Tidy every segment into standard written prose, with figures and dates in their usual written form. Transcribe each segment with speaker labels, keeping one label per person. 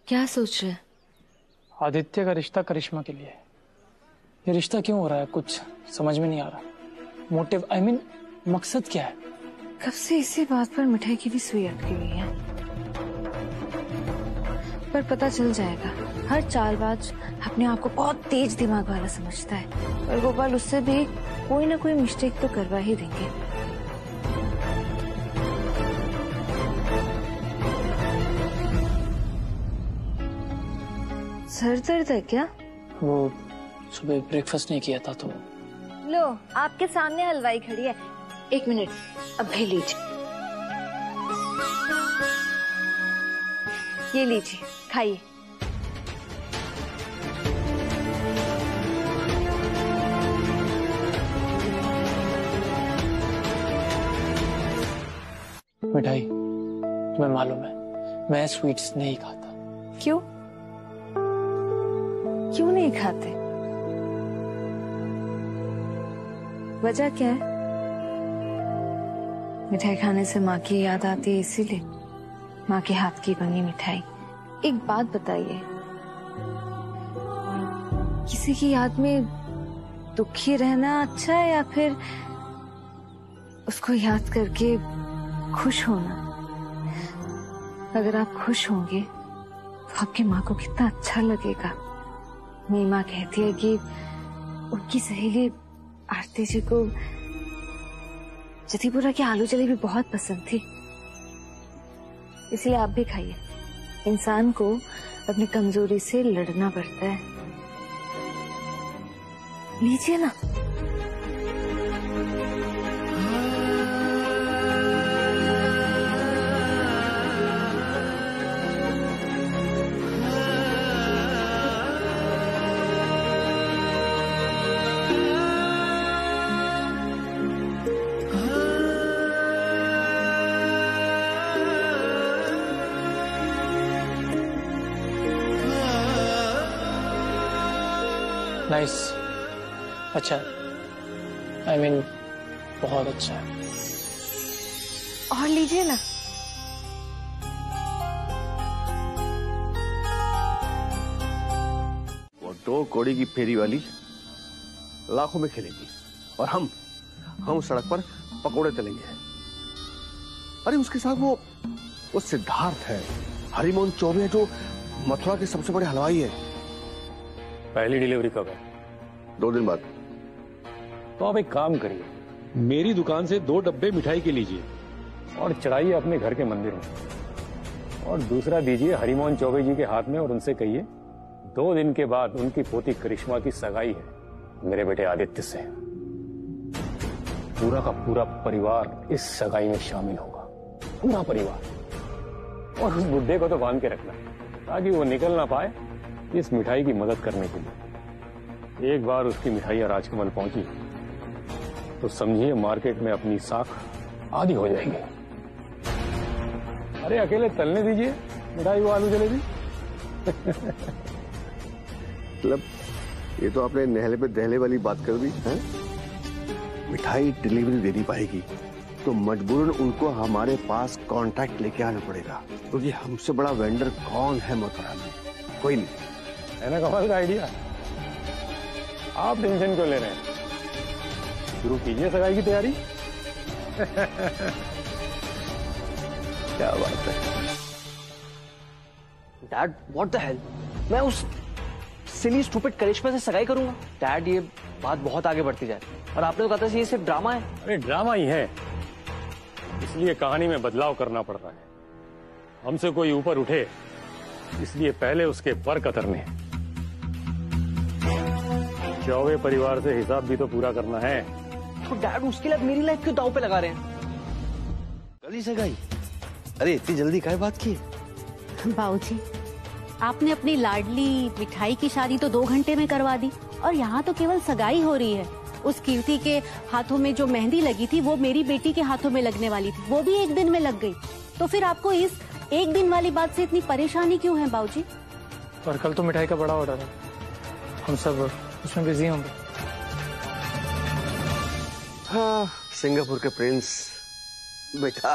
Speaker 1: क्या सोच रहे?
Speaker 2: आदित्य का रिश्ता करिश्मा के लिए। ये रिश्ता क्यों हो रहा है, कुछ समझ में नहीं आ रहा। मोटिव मकसद क्या है?
Speaker 1: कब से इसी बात पर मिठाई की भी सुई अटकी हुई है, पर पता चल जाएगा। हर चालबाज अपने आप को बहुत तेज दिमाग वाला समझता है, और गोपाल उससे भी कोई ना कोई मिस्टेक तो करवा ही देंगे। सर दर्द है क्या?
Speaker 2: वो सुबह ब्रेकफास्ट नहीं किया था तो।
Speaker 1: लो, आपके सामने हलवाई खड़ी है। 1 मिनट, अब भी लीजिए, ये लीजिए, खाइए।
Speaker 2: मिठाई, तुम्हें मालूम है मैं स्वीट्स नहीं खाता।
Speaker 1: क्यों? क्यों नहीं खाते? वजह क्या है? मिठाई खाने से माँ की याद आती है, इसीलिए? माँ के हाथ की बनी मिठाई। एक बात बताइए, किसी की याद में दुखी रहना अच्छा है या फिर उसको याद करके खुश होना? अगर आप खुश होंगे तो आपकी माँ को कितना अच्छा लगेगा। मेरी माँ कहती है कि उनकी सहेली आरती जी को जतीपुरा की आलू जलेबी बहुत पसंद थी, इसलिए आप भी खाइए। इंसान को अपनी कमजोरी से लड़ना पड़ता है। लीजिए ना।
Speaker 2: नाइस, अच्छा है। बहुत अच्छा है।
Speaker 1: और लीजिए ना।
Speaker 3: वो 2 कौड़ी की फेरी वाली लाखों में खेलेगी और हम सड़क पर पकोड़े तलेंगे। अरे उसके साथ वो सिद्धार्थ है, हरिमोहन चौबे है, जो मथुरा के सबसे बड़े हलवाई है।
Speaker 4: पहली डिलीवरी कब है?
Speaker 3: 2 दिन बाद।
Speaker 4: तो आप एक काम करिए, मेरी दुकान से 2 डब्बे मिठाई के लीजिए और चढ़ाइए अपने घर के मंदिर में, और दूसरा दीजिए हरिमोहन चौबे जी के हाथ में और उनसे कहिए 2 दिन के बाद उनकी पोती करिश्मा की सगाई है मेरे बेटे आदित्य से। पूरा का पूरा परिवार इस सगाई में शामिल होगा, पूरा परिवार। और उस बुड्ढे को तो बांध के रखना ताकि वो निकल ना पाए इस मिठाई की मदद करने के लिए। एक बार उसकी मिठाइयां राजकमल पहुंची तो समझिए मार्केट में अपनी साख आधी हो जाएगी। अरे अकेले तलने दीजिए मिठाई वो आलू जलेबी।
Speaker 3: मतलब ये तो आपने नहले पे दहले वाली बात कर दी है। मिठाई डिलीवरी दे नहीं पाएगी तो मजबूरन उनको हमारे पास कॉन्ट्रैक्ट लेके आना पड़ेगा, क्योंकि हमसे बड़ा वेंडर कौन है मथुरा में? कोई नहीं
Speaker 4: है ना। कमाल का आइडिया। आप टेंशन क्यों ले रहे हैं? शुरू कीजिए सगाई की तैयारी।
Speaker 3: क्या बात है।
Speaker 5: Dad, what the hell? मैं उस सिली स्टूपिड करिश्मा से सगाई करूंगा? डैड, ये बात बहुत आगे बढ़ती जाए, और आपने तो कहा था ये सिर्फ ड्रामा है।
Speaker 4: अरे ड्रामा ही है, इसलिए कहानी में बदलाव करना पड़ रहा है। हमसे कोई ऊपर उठे इसलिए पहले उसके पर कतरने। चौबे परिवार से हिसाब भी तो पूरा करना है।
Speaker 5: तो डैड, उसके लिए मेरी लाइफ क्यों दांव पे लगा रहे हैं?
Speaker 3: कल सगाई? अरे इतनी जल्दी काय बात की?
Speaker 6: बाबूजी, आपने अपनी लाडली मिठाई की शादी तो 2 घंटे में करवा दी, और यहाँ तो केवल सगाई हो रही है। उस कीर्ति के हाथों में जो मेहंदी लगी थी वो मेरी बेटी के हाथों में लगने वाली थी, वो भी 1 दिन में लग गई। तो फिर आपको इस 1 दिन वाली बात से इतनी परेशानी क्यों है बाबूजी?
Speaker 2: पर कल तो मिठाई का बड़ा ऑर्डर है, हम सब उसमें बिजी होंगे।
Speaker 3: हाँ, सिंगापुर के प्रिंस बेटा,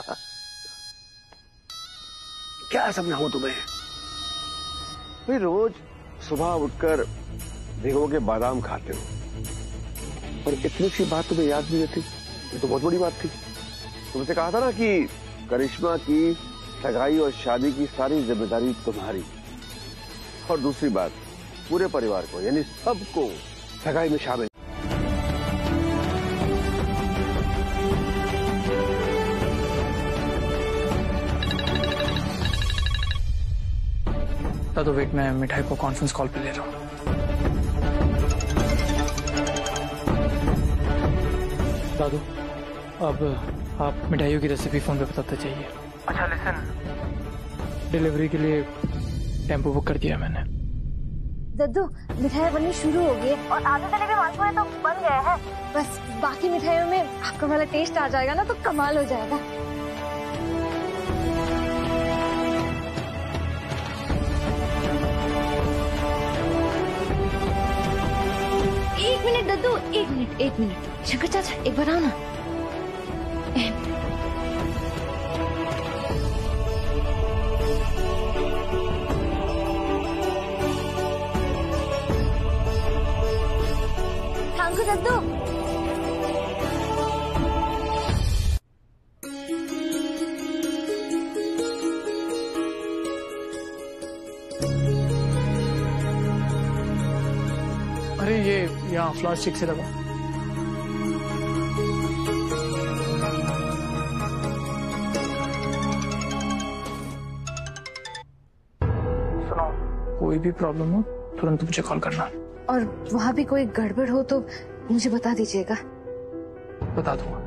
Speaker 3: क्या समझाऊं तुम्हें? भाई रोज सुबह उठकर भिगो के बादाम खाते हो और इतनी सी बात तुम्हें याद नहीं रहती, ये तो बहुत बड़ी बात थी। तुमसे कहा था ना कि करिश्मा की सगाई और शादी की सारी जिम्मेदारी तुम्हारी, और दूसरी बात पूरे परिवार को यानी सबको सगाई में शामिल।
Speaker 2: दादू वेट, मैं मिठाई को कॉन्फ्रेंस कॉल पे ले रहा हूँ। दादू अब आप मिठाइयों की रेसिपी फोन पे बताते चाहिए। अच्छा लिसन, डिलीवरी के लिए टेम्पो बुक कर दिया मैंने।
Speaker 1: दद्दू मिठाई बननी शुरू हो गई है और आधे तले के मालपुए तो बन गए हैं। बस बाकी मिठाइयों में आपका वाला टेस्ट आ जाएगा ना तो कमाल हो जाएगा। एक मिनट दद्दू, एक मिनट शंकर चाचा एक बार आओ ना। थैंक यू दद्दू।
Speaker 2: अरे ये यहाँ फ्लावर स्टिक से लगा। सुनो, कोई भी प्रॉब्लम हो तुरंत मुझे कॉल करना।
Speaker 1: और वहाँ भी कोई गड़बड़ हो तो मुझे बता दीजिएगा।
Speaker 2: बता दूंगा।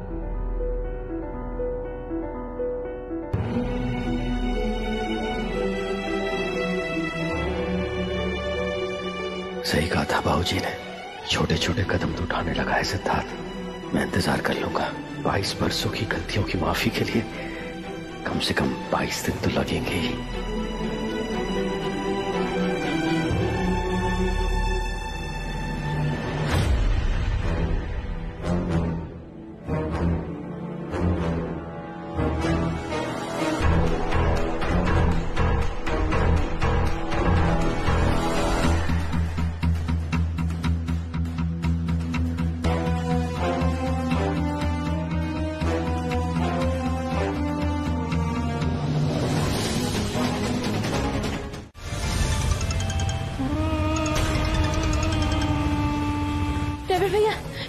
Speaker 7: सही कहा था बाबूजी ने, छोटे छोटे कदम तो उठाने लगा है सिद्धार्थ। मैं इंतजार कर लूंगा। 22 बरसों की गलतियों की माफी के लिए कम से कम 22 दिन तो लगेंगे ही।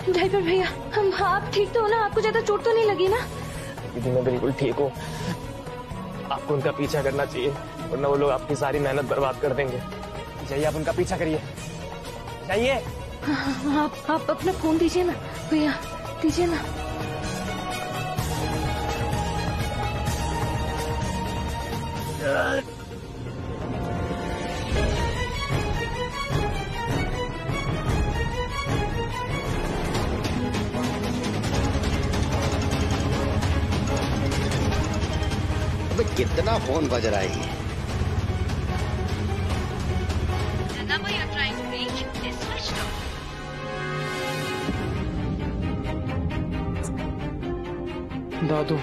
Speaker 1: ड्राइवर भैया, हम आप ठीक तो हो ना? आपको ज्यादा चोट तो नहीं लगी ना?
Speaker 5: दीदी मैं बिल्कुल ठीक हूँ। आपको उनका पीछा करना चाहिए वरना वो लोग आपकी सारी मेहनत बर्बाद कर देंगे। जाइए आप उनका पीछा करिए, जाइए।
Speaker 1: आप अपना फोन दीजिए ना भैया, दीजिए ना।
Speaker 7: कितना फोन बज रहा है?
Speaker 2: दादू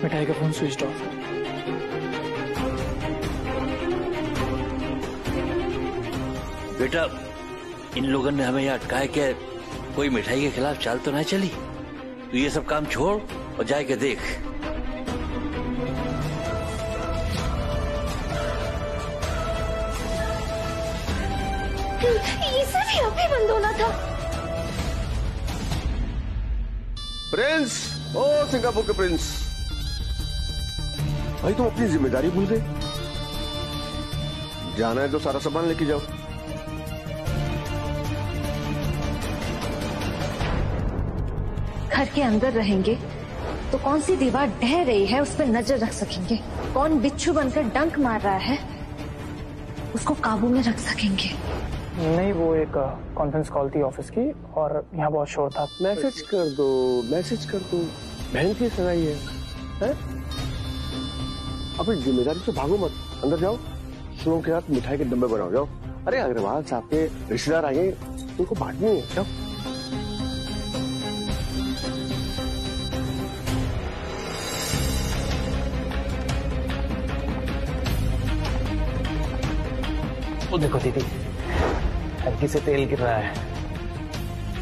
Speaker 2: मिठाई का फोन स्विच ऑफ।
Speaker 7: बेटा इन लोगों ने हमें यहाँ अटकाया कि कोई मिठाई के खिलाफ चाल तो नहीं चली। तू ये सब काम छोड़ और जाके देख।
Speaker 1: ये सब यहाँ पे बंद होना था।
Speaker 3: प्रिंस, ओ सिंगापुर के प्रिंस, भाई तुम अपनी जिम्मेदारी भूल गए। जाना है तो सारा सामान लेके जाओ।
Speaker 1: घर के अंदर रहेंगे तो कौन सी दीवार ढह रही है उस पर नजर रख सकेंगे, कौन बिच्छू बनकर डंक मार रहा है उसको काबू में रख सकेंगे।
Speaker 2: नहीं, वो एक कॉन्फ्रेंस कॉल थी ऑफिस की और यहाँ बहुत शोर था।
Speaker 3: मैसेज कर दो, मैसेज कर दो। बहन की सगाई है? अपनी जिम्मेदारी से भागो मत, अंदर जाओ। शुभम के साथ मिठाई के डब्बे बनाओ, जाओ। अरे अग्रवाल साहब के रिश्तेदार आए, उनको बांटनी है, जाओ।
Speaker 5: वो देखो दीदी, टंकी से तेल गिर रहा है।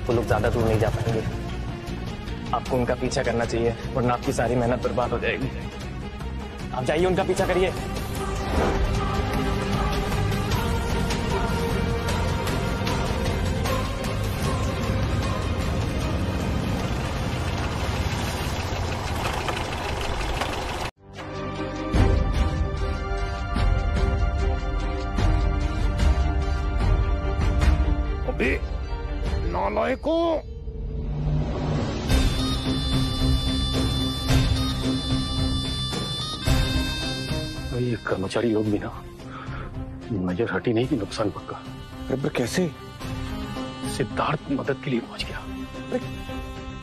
Speaker 5: वो लोग ज्यादा दूर नहीं जा पाएंगे। आपको उनका पीछा करना चाहिए, वरना आपकी सारी मेहनत बर्बाद हो जाएगी। आप जाइए, उनका पीछा करिए।
Speaker 3: अबे नालायकों,
Speaker 4: ये कर्मचारी लोग भी ना नजर हटी नहीं कि नुकसान पक्का।
Speaker 3: अरे कैसे?
Speaker 4: सिद्धार्थ मदद के लिए पहुंच गया।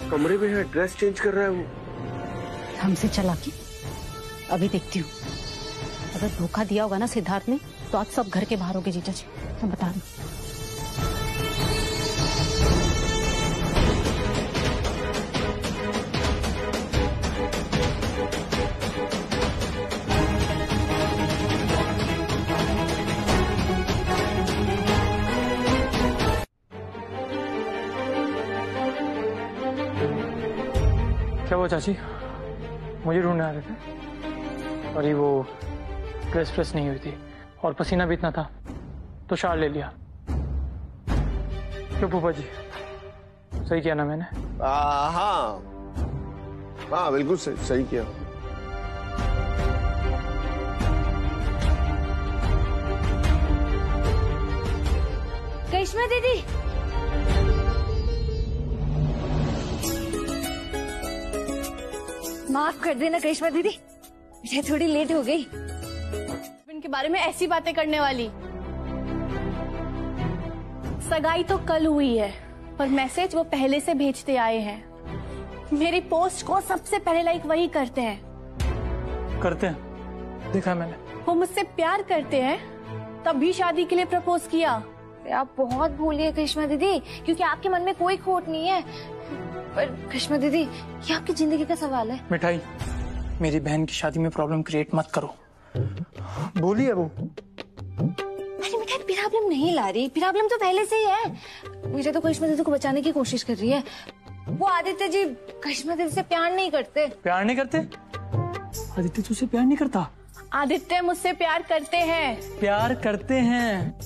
Speaker 3: कमरे में है, ड्रेस चेंज कर रहा है वो।
Speaker 6: हमसे चला के अभी देखती हूँ। अगर धोखा दिया होगा ना सिद्धार्थ ने, तो आज सब घर के बाहर होगे जीजा जी, मैं बता दूं।
Speaker 2: क्या वो चाची मुझे ढूंढने आ रहे थे? और ये वो ड्रेस प्रेस नहीं हुई थी और पसीना भी इतना था तो शाल ले लिया। क्यों फूफा जी, सही किया ना मैंने?
Speaker 3: हाँ हाँ, बिल्कुल सही किया।
Speaker 1: करिश्मा दीदी, माफ कर देना करिश्मा दीदी, मुझे थोड़ी लेट हो गई।
Speaker 8: इनके बारे में ऐसी बातें करने वाली। सगाई तो कल हुई है, पर मैसेज वो पहले से भेजते आए हैं। मेरी पोस्ट को सबसे पहले लाइक वही करते हैं।
Speaker 2: करते हैं, देखा है मैंने।
Speaker 8: वो मुझसे प्यार करते हैं, तभी शादी के लिए प्रपोज किया।
Speaker 1: आप बहुत भूलिए करिश्मा दीदी, क्योंकि आपके मन में कोई खोट नहीं है। पर करिश्मा दीदी, ये आपकी जिंदगी का सवाल है।
Speaker 2: मिठाई, मेरी बहन की शादी में प्रॉब्लम क्रिएट मत करो। बोलिए वो।
Speaker 1: अरे मिठाई, प्रॉब्लम नहीं ला रही, प्रॉब्लम तो पहले से ही है। मुझे तो करिश्मा दीदी को बचाने की कोशिश कर रही है। वो आदित्य जी करिश्मा दीदी से प्यार नहीं करते।
Speaker 2: प्यार नहीं करते? आदित्य तुझसे प्यार नहीं करता?
Speaker 8: आदित्य मुझसे प्यार करते हैं।
Speaker 2: प्यार करते हैं,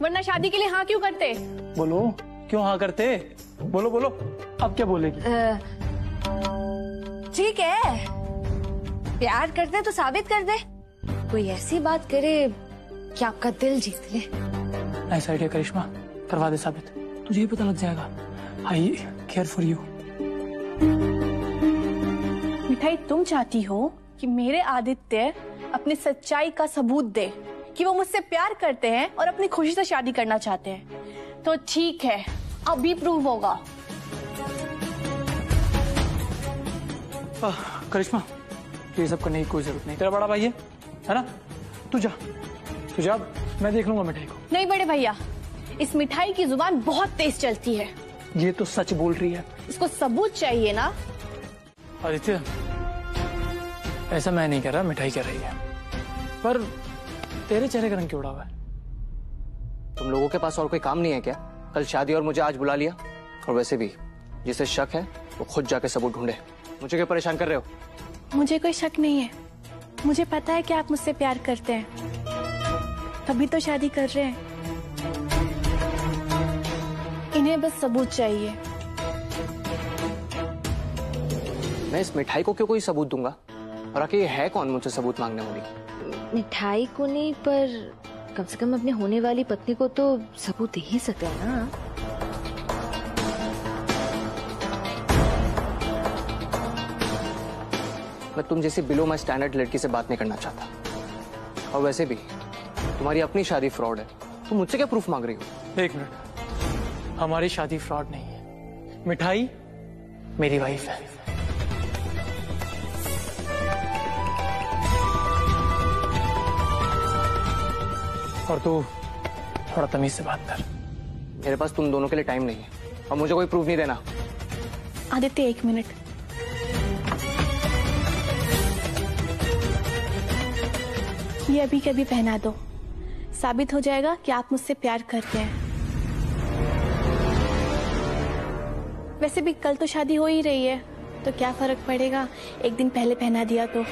Speaker 8: वरना शादी के लिए हाँ क्यों करते?
Speaker 2: बोलो क्यों हाँ करते? बोलो बोलो, अब क्या बोलेगी?
Speaker 1: ठीक है, प्यार करते तो साबित कर दे। कोई ऐसी बात करे कि आपका दिल जीत ले।
Speaker 2: ऐसा आइडिया करिश्मा, करवा दे साबित, तुझे ही पता लग जाएगा। आई केयर फॉर यू।
Speaker 8: मिठाई, तुम चाहती हो कि मेरे आदित्य अपनी सच्चाई का सबूत दे कि वो मुझसे प्यार करते हैं और अपनी खुशी से शादी करना चाहते हैं। तो ठीक है, अभी प्रूव होगा।
Speaker 2: करिश्मा, ये सब करने की कोई जरूरत नहीं। तेरा बड़ा भाई है ना? तू जा, मैं देख लूंगा मिठाई को।
Speaker 8: नहीं बड़े भैया, इस मिठाई की जुबान बहुत तेज चलती है।
Speaker 2: ये तो सच बोल रही है।
Speaker 8: इसको सबूत चाहिए ना।
Speaker 2: आदित्य, ऐसा मैं नहीं कह रहा, मिठाई कह रही है। पर तेरे चेहरे का रंग क्यों उड़ा हुआ है?
Speaker 5: तुम लोगों के पास और कोई काम नहीं है क्या? कल शादी और मुझे आज बुला लिया। और वैसे भी जिसे शक है वो खुद जाके सबूत ढूंढे। मुझे क्यों परेशान कर रहे हो?
Speaker 8: मुझे कोई शक नहीं है। मुझे पता है कि आप मुझसे प्यार करते हैं, तभी तो शादी कर रहे हैं। इन्हें बस सबूत चाहिए।
Speaker 5: मैं इस मिठाई को क्यों कोई सबूत दूंगा? और आखिर ये है कौन मुझसे सबूत मांगने वाली?
Speaker 1: मिठाई को नहीं, पर कम से कम अपने होने वाली पत्नी को तो सबूत दे ही सकते हैं ना।
Speaker 5: मैं तुम जैसी बिलो माय स्टैंडर्ड लड़की से बात नहीं करना चाहता। और वैसे भी तुम्हारी अपनी शादी फ्रॉड है, तुम मुझसे क्या प्रूफ मांग रही हो?
Speaker 2: एक मिनट, हमारी शादी फ्रॉड नहीं है। मिठाई मेरी वाइफ है। और तू थोड़ा तमीज से बात कर।
Speaker 5: मेरे पास तुम दोनों के लिए टाइम नहीं है और मुझे कोई प्रूफ नहीं देना।
Speaker 8: आदित्य, एक मिनट। ये अभी के अभी पहना दो। साबित हो जाएगा कि आप मुझसे प्यार करते हैं। वैसे भी कल तो शादी हो ही रही है, तो क्या फर्क पड़ेगा एक दिन पहले पहना दिया तो।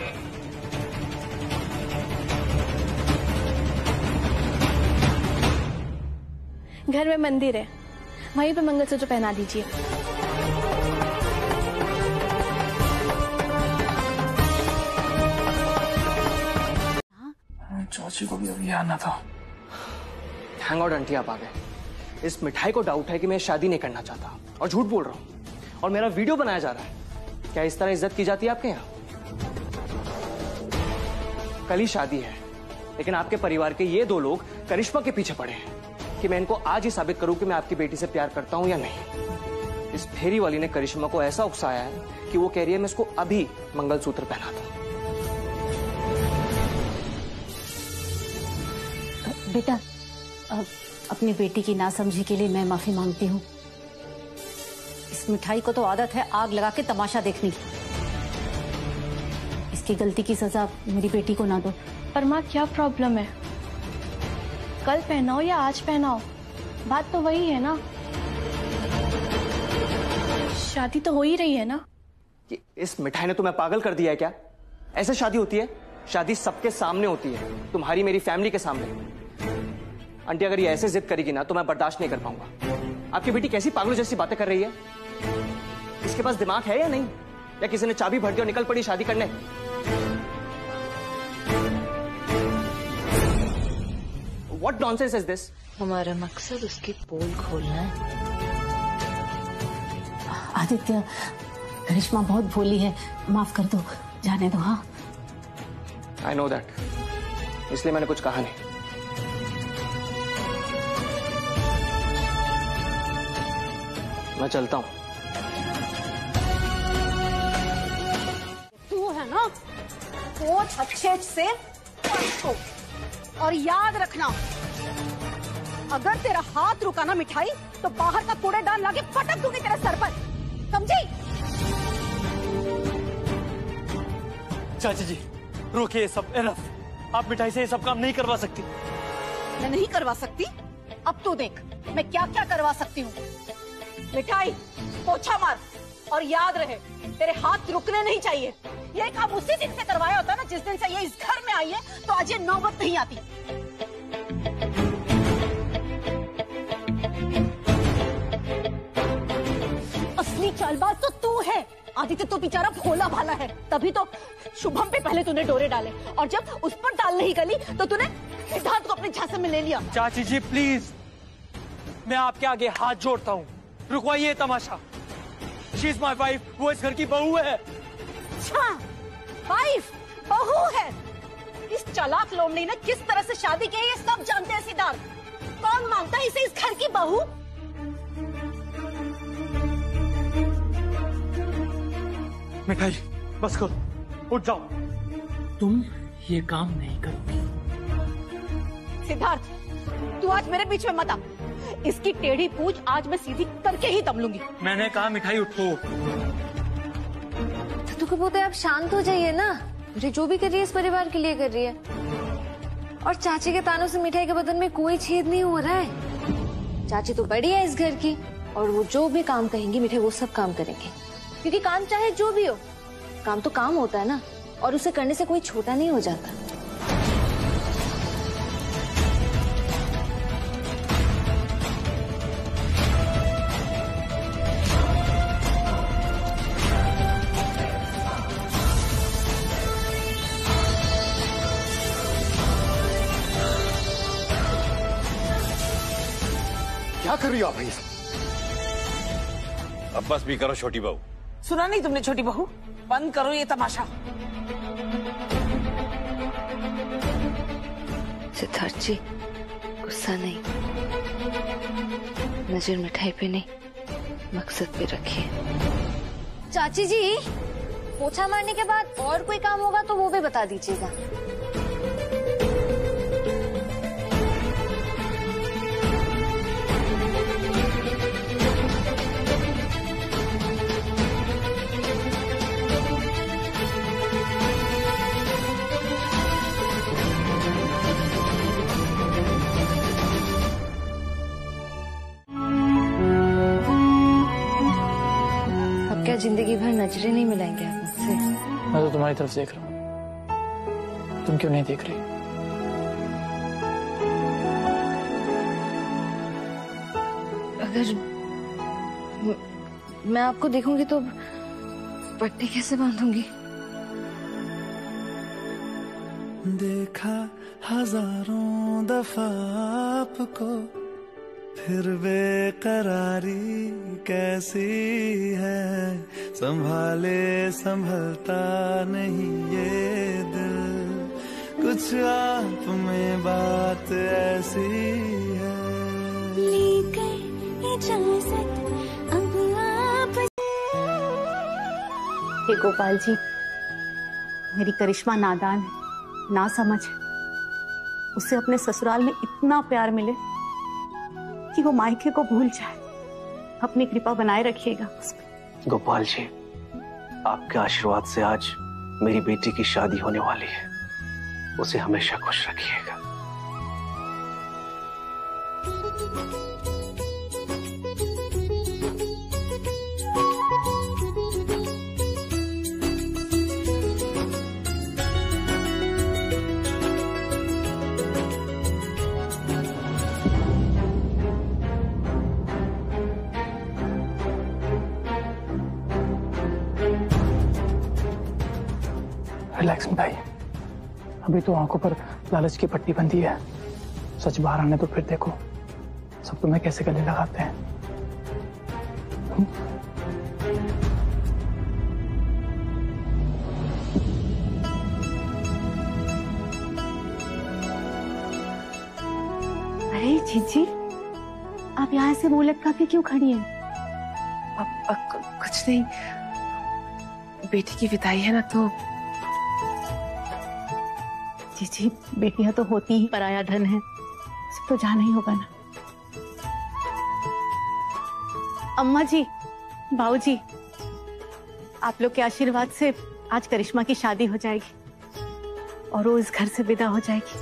Speaker 8: घर में मंदिर है, वहीं पे मंगलसूत्र पहना दीजिए।
Speaker 2: चाची को भी अभी आना था।
Speaker 9: हैंग आउट आंटी, आप आ गए। इस मिठाई को डाउट है कि मैं शादी नहीं करना चाहता और झूठ बोल रहा हूँ और मेरा वीडियो बनाया जा रहा है। क्या इस तरह इज्जत की जाती है आपके यहाँ? कल ही शादी है, लेकिन आपके परिवार के ये दो लोग करिश्मा के पीछे पड़े हैं कि मैं इनको आज ही साबित करूं कि मैं आपकी बेटी से प्यार करता हूं या नहीं। इस फेरी वाली ने करिश्मा को ऐसा उकसाया है कि वो कह रही है मैं इसको अभी मंगलसूत्र पहना दूं।
Speaker 6: बेटा, अपनी बेटी की नासमझी के लिए मैं माफी मांगती हूँ। इस मिठाई को तो आदत है आग लगा के तमाशा देखने की। इसकी गलती की सजा मेरी बेटी को ना दो।
Speaker 8: पर माँ, क्या प्रॉब्लम है? कल पहनाओ या आज पहनाओ, बात तो वही है ना। शादी तो हो ही रही है ना।
Speaker 9: कि इस मिठाई ने तुम्हें पागल कर दिया है क्या? ऐसे शादी होती है? शादी सबके सामने होती है, तुम्हारी मेरी फैमिली के सामने। आंटी, अगर ये ऐसे जिद करेगी ना तो मैं बर्दाश्त नहीं कर पाऊंगा। आपकी बेटी कैसी पागलों जैसी बातें कर रही है? इसके पास दिमाग है या नहीं? या किसी ने चाबी भर दी और निकल पड़ी शादी करने? What nonsense is this?
Speaker 1: हमारा मकसद उसकी पोल खोलना है।
Speaker 6: आदित्य, करिश्मा बहुत भोली है, माफ कर दो, जाने दो। हाँ,
Speaker 9: I know that, इसलिए मैंने कुछ कहा नहीं। मैं चलता हूं।
Speaker 6: तू है ना, सोच अच्छे से और याद रखना, अगर तेरा हाथ रुका ना मिठाई तो बाहर का कूड़ेदान लाके पटक दूंगी तेरे सर पर, समझी?
Speaker 10: चाची जी रोकिए, ये सब एनफ। आप मिठाई से ये सब काम नहीं करवा सकती।
Speaker 6: मैं नहीं करवा सकती? अब तू देख मैं क्या क्या करवा सकती हूँ। मिठाई, पोछा मार और याद रहे तेरे हाथ रुकने नहीं चाहिए। ये काम उसी दिन से करवाया होता ना जिस दिन से ये इस घर में आई है, तो आज ये नौबत नहीं आती। असली चालबाज तो तू है आदित्य, तो बेचारा भोला भाला है, तभी तो शुभम पे पहले तूने डोरे डाले और जब उस पर डाल नहीं गली तो तूने सिद्धार्थ को अपने झांसे में ले लिया।
Speaker 10: चाची जी प्लीज, मैं आपके आगे हाथ जोड़ता हूँ, रुकवाइए तमाशा। शी इज माई वाइफ, वो इस घर की बहू है।
Speaker 6: अच्छा, वाइफ, बहू है। इस चालाक लोमड़ी ने किस तरह से शादी की है ये सब जानते हैं सिद्धार्थ। कौन मानता है इसे इस घर की बहू?
Speaker 10: मिठाई बस करो, उठ जाओ। तुम ये काम नहीं करोगी।
Speaker 6: सिद्धार्थ, तू आज मेरे बीच में मत आ। इसकी टेढ़ी पूछ आज मैं सीधी करके ही दम लूंगी।
Speaker 10: मैंने कहा मिठाई उठो।
Speaker 1: तो पोते आप शांत हो जाइए ना। मुझे जो भी कर रही है इस परिवार के लिए कर रही है, और चाची के तानों से मिठाई के बदन में कोई छेद नहीं हो रहा है। चाची तो बड़ी है इस घर की, और वो जो भी काम कहेंगी मिठाई वो सब काम करेंगे, क्योंकि काम चाहे जो भी हो, काम तो काम होता है ना, और उसे करने से कोई छोटा नहीं हो जाता।
Speaker 3: क्या कर रही हो आप भाई?
Speaker 11: अब बस भी करो छोटी बहू।
Speaker 12: सुना नहीं तुमने छोटी बहू? बंद करो ये तमाशा।
Speaker 1: सिद्धार्थ जी, गुस्सा नहीं, नजर मिठाई पे नहीं मकसद पे रखिए। चाची जी, पोछा मारने के बाद और कोई काम होगा तो वो भी बता दीजिएगा। क्या जिंदगी भर नजरें नहीं मिलाएंगे आप मुझसे?
Speaker 2: मैं तो तुम्हारी तरफ देख रहा हूँ, तुम क्यों नहीं देख रही?
Speaker 1: अगर मैं आपको देखूंगी तो पट्टी कैसे बांधूंगी?
Speaker 11: देखा हजारों दफा आपको, फिर बेकरारी कैसी है, संभाले संभलता नहीं ये दिल, कुछ आप में बात ऐसी है।
Speaker 13: लेकर इजाजत अब आप।
Speaker 6: हे गोपाल जी, मेरी करिश्मा नादान है, ना समझ है। उसे अपने ससुराल में इतना प्यार मिले कि वो मायके को भूल जाए। अपनी कृपा बनाए रखिएगा उस पर।
Speaker 5: गोपाल जी, आपके आशीर्वाद से आज मेरी बेटी की शादी होने वाली है, उसे हमेशा खुश रखिएगा।
Speaker 2: रिलैक्स मिठाई, अभी तो आंखों पर लालच की पट्टी बंधी है। सच बाहर आने तो फिर देखो सब तुम्हें कैसे गले लगाते हैं।
Speaker 6: अरे जीजी, आप यहाँ से मुंह लटका के क्यों खड़ी हैं?
Speaker 12: कुछ नहीं, बेटी की विदाई है ना, तो
Speaker 6: जीजी, बेटियां तो होती ही पराया धन है, उसे तो जाना ही होगा ना। अम्मा जी, बाबूजी, आप लोग के आशीर्वाद से आज करिश्मा की शादी हो जाएगी और वो इस घर से विदा हो जाएगी।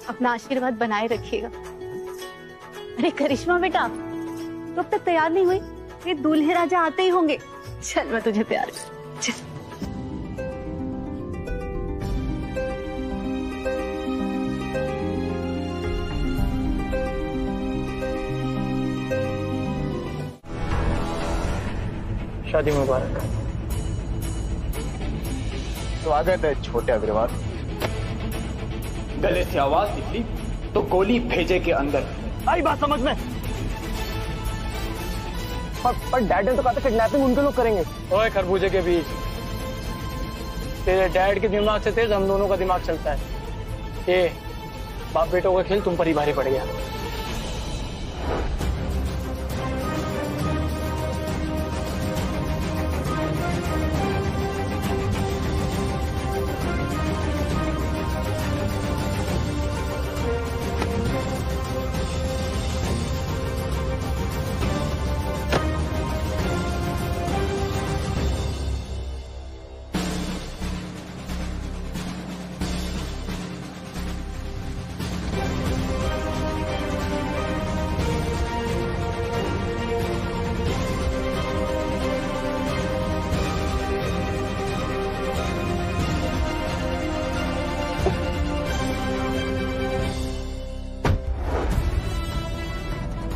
Speaker 6: अपना आशीर्वाद बनाए रखिएगा। अरे करिश्मा बेटा, तो अब तक तैयार नहीं हुई? ये दूल्हे राजा आते ही होंगे। चल मैं तुझे तैयार कर। चल।
Speaker 2: शादी मुबारक।
Speaker 5: स्वागत है छोटे अग्रवाल।
Speaker 14: गले से आवाज निकली तो गोली भेजे के अंदर।
Speaker 5: आई बात समझ में। पर डैड ने तो कहा था किडनैपिंग उनके लोग करेंगे।
Speaker 2: ओए खरबूजे के बीच, तेरे डैड के दिमाग से तेज हम दोनों का दिमाग चलता है। ये बाप बेटों का खेल तुम पर ही भारी पड़ गया।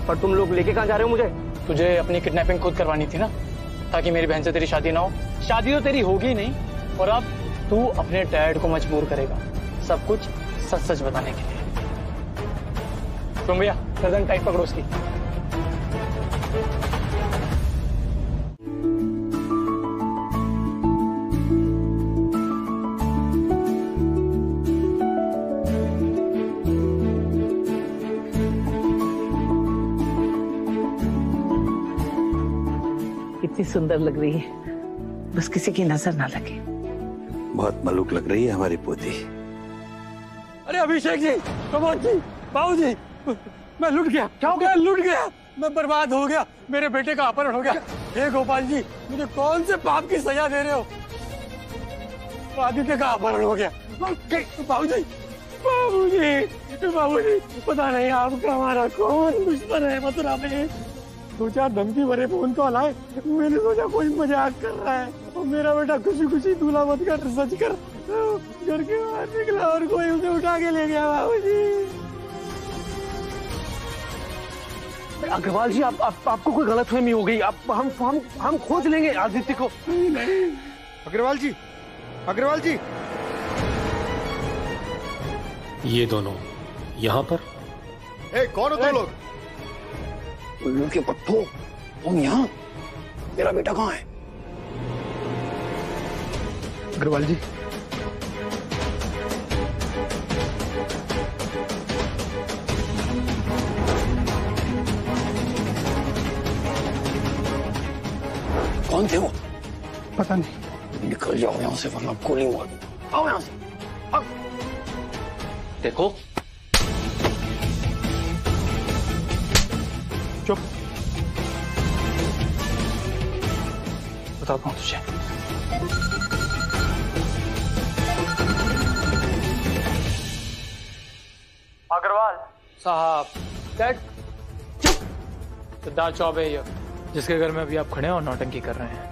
Speaker 5: पर तुम लोग लेके कहाँ जा रहे हो मुझे?
Speaker 2: तुझे अपनी किडनैपिंग खुद करवानी थी ना, ताकि मेरी बहन से तेरी शादी ना हो। शादी तो तेरी होगी नहीं, और अब तू अपने डैड को मजबूर करेगा सब कुछ सच सच बताने के लिए। तुम भैया गर्दन टाइट पकड़ो उसकी।
Speaker 12: कितनी सुंदर लग रही है, बस किसी की नजर ना लगे।
Speaker 3: बहुत मलूक लग रही है हमारी पोती।
Speaker 10: अरे अभिषेक जी, प्रमोद जी, बाबू जी, मैं लुट गया। क्या हो गया? लुट गया, मैं बर्बाद हो गया, मेरे बेटे का अपहरण हो गया। हे गोपाल जी, मुझे कौन से पाप की सजा दे रहे हो? आदित्य का अपहरण हो गया। बाबू जी, बाबू जी, बाबू जी, पता नहीं आपका हमारा कौन दुश्मन है मथुरा में। 2-4 धमकी भरे फोन कॉल आए। मैंने सोचा कोई मजाक कर रहा है और मेरा बेटा खुशी खुशी दूल्हा मत कर सच कर घर के बाहर निकला और कोई उसे उठा के ले गया। बाबूजी
Speaker 7: अग्रवाल जी, आपको कोई गलतफहमी हो गई। हम खोज लेंगे आदित्य को।
Speaker 10: नहीं।
Speaker 3: अग्रवाल जी, अग्रवाल जी,
Speaker 4: ये दोनों यहाँ पर?
Speaker 3: कौन हो तुम लोग?
Speaker 7: उल्लू के पट्टो, तुम यहाँ? मेरा बेटा कहाँ है?
Speaker 3: अग्रवाल जी,
Speaker 7: कौन थे वो?
Speaker 3: पता नहीं।
Speaker 7: निकल जाओ यहाँ से वरना गोली मार दूंगा। आओ यहाँ से, आओ। देखो,
Speaker 2: चुप। बताता हूँ तुझे। अग्रवाल साहब, सिद्धार्थ चौबे ये जिसके घर में अभी आप खड़े हैं और नौटंकी कर रहे हैं।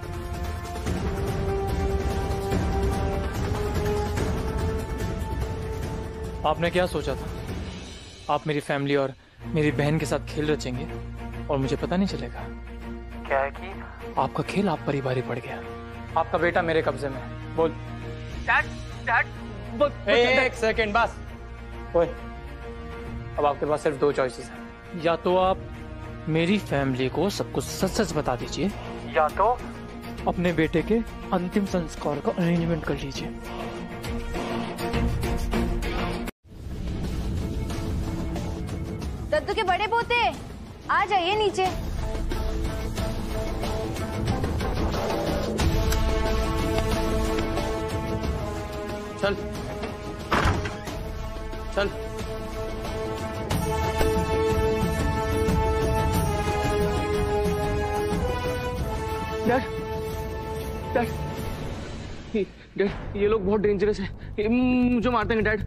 Speaker 2: आपने क्या सोचा था? आप मेरी फैमिली और मेरी बहन के साथ खेल रचेंगे और मुझे पता नहीं चलेगा? क्या है कि आपका खेल आप पर ही भारी पड़ गया। आपका बेटा मेरे कब्जे में है। बोल डैड एक सेकेंड बस। ओए, अब आपके पास सिर्फ 2 चॉइसेस हैं। या तो आप मेरी फैमिली को सब कुछ सच सच बता दीजिए, या तो अपने बेटे के अंतिम संस्कार का अरेंजमेंट कर लीजिए।
Speaker 1: दद्दू के बड़े पोते, आ जाइए नीचे।
Speaker 2: चल चल।
Speaker 9: डैड, ये लोग बहुत डेंजरस है, मुझे मार देंगे डैड।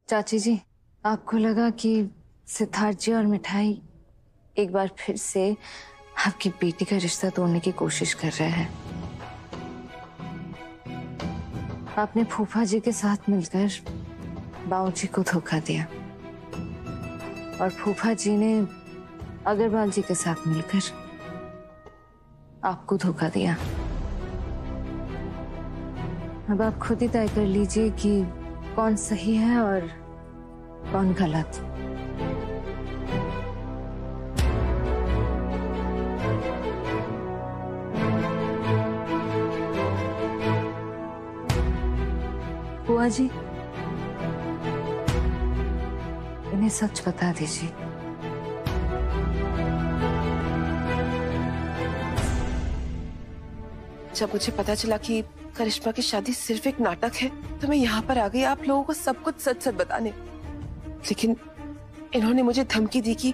Speaker 1: चाची जी, आपको लगा कि सिद्धार्थ जी और मिठाई एक बार फिर से आपकी बेटी का रिश्ता तोड़ने की कोशिश कर रहे हैं। आपने फूफा जी के साथ मिलकर बाबूजी को धोखा दिया और फूफा जी ने अग्रवाल जी के साथ मिलकर आपको धोखा दिया। अब आप खुद ही तय कर लीजिए कि कौन सही है और कौन गलत। बुआ जी, इन्हें सच बता दीजिए।
Speaker 15: जब मुझे पता चला कि करिश्मा की शादी सिर्फ एक नाटक है तो मैं यहाँ पर आ गई आप लोगों को सब कुछ सच सच बताने। लेकिन इन्होंने मुझे धमकी दी कि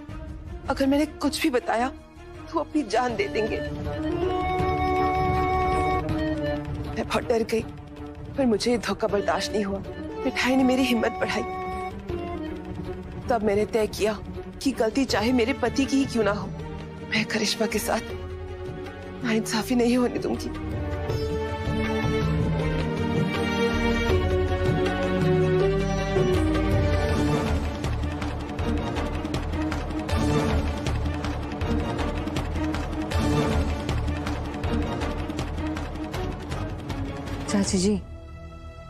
Speaker 15: अगर मैंने कुछ भी बताया तो वो अपनी जान दे देंगे। मैं बहुत डर गई, पर मुझे धोखा बर्दाश्त नहीं हुआ। मिठाई ने मेरी हिम्मत बढ़ाई। तब मैंने तय किया कि गलती चाहे मेरे पति की ही क्यों ना हो, मैं करिश्मा के साथ नाइंसाफी नहीं होने दूंगी।
Speaker 1: चाची जी,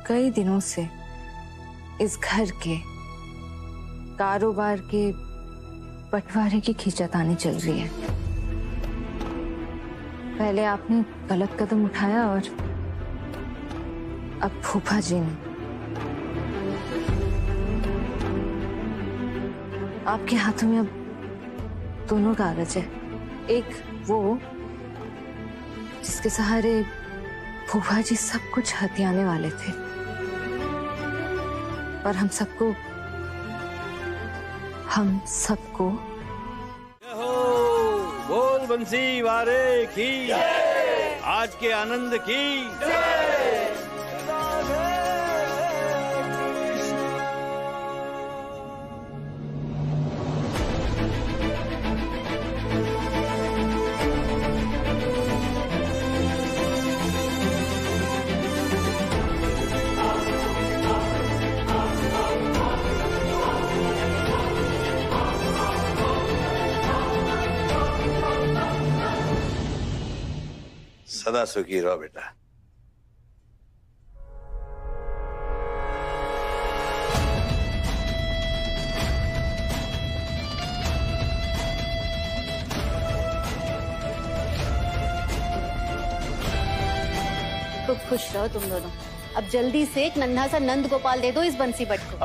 Speaker 1: कई दिनों से इस घर के कारोबार के बंटवारे की खींचातानी चल रही है। पहले आपने गलत कदम उठाया और अब फूफा जी ने। आपके हाथों में अब दोनों कागज है। एक वो जिसके सहारे फूफा जी सब कुछ हथियाने वाले थे और हम सबको
Speaker 16: बोल बंसी वारे की आज के आनंद की सदा सुखी रहो बेटा।
Speaker 6: खूब खुश रहो तुम दोनों। अब जल्दी से एक नन्हा सा नंद गोपाल दे दो इस बंसी बट को।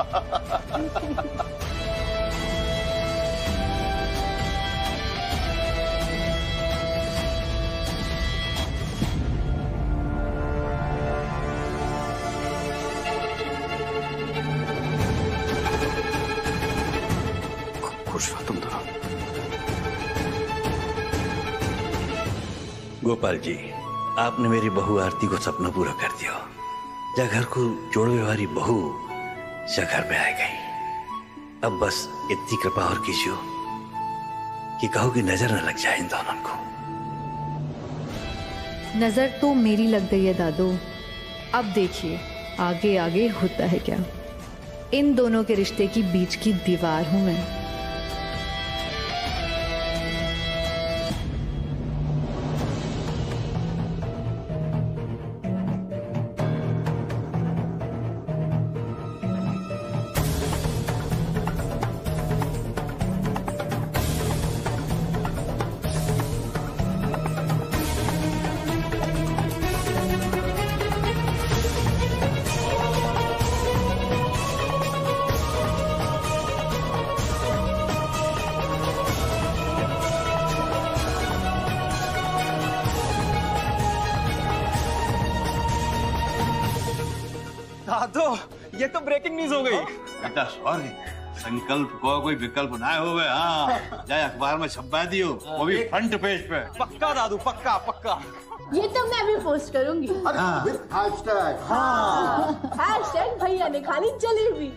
Speaker 3: खुश रहो तुम दोनों।
Speaker 16: गोपाल जी, आपने मेरी बहू आरती को सपना पूरा कर दिया। जा घर को जोड़वे वाली बहू जा घर में आ गई। अब बस इतनी कृपा और कीजिए कि कहो कि नजर न लग जाए इन दोनों को।
Speaker 17: नजर तो मेरी लग गई है दादू। अब देखिए आगे आगे होता है क्या। इन दोनों के रिश्ते की बीच की दीवार हूं मैं।
Speaker 9: दादू, ये तो ब्रेकिंग न्यूज हो गई।
Speaker 16: बेटा सॉरी, संकल्प को कोई विकल्प ना हो गए। हाँ, जाए अखबार में छपवा दियो, वो भी फ्रंट पेज पे।
Speaker 9: पक्का दादू, पक्का पक्का।
Speaker 8: ये तो मैं भी पोस्ट करूंगी। हैशटैग भैया ने खाली जलेबी।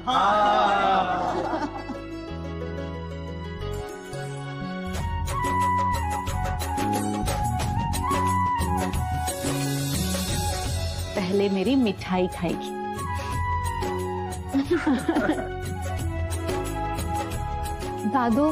Speaker 6: पहले मेरी मिठाई खाएगी।
Speaker 17: दादू